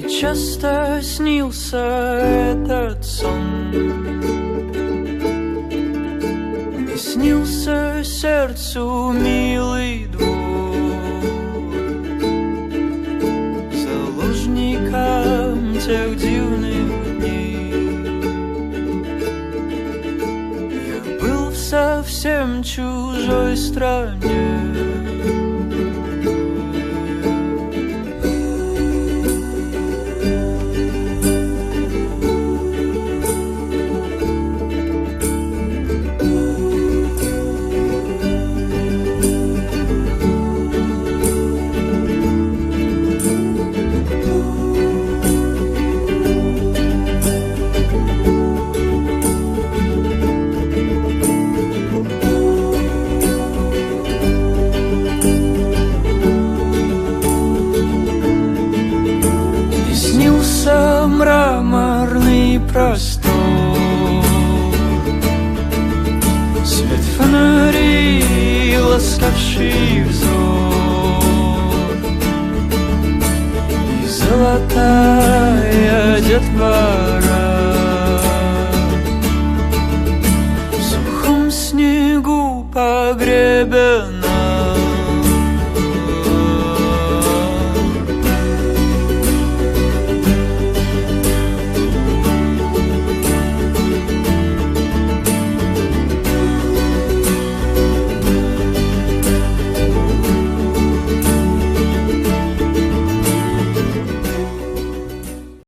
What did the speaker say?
часто снился этот сон, и снился сердцу милый двор, заложником тех дивных дней. Я был в совсем чужой стране, мраморный простор, свет фонарей, ласкавший взор, и золотая детвора.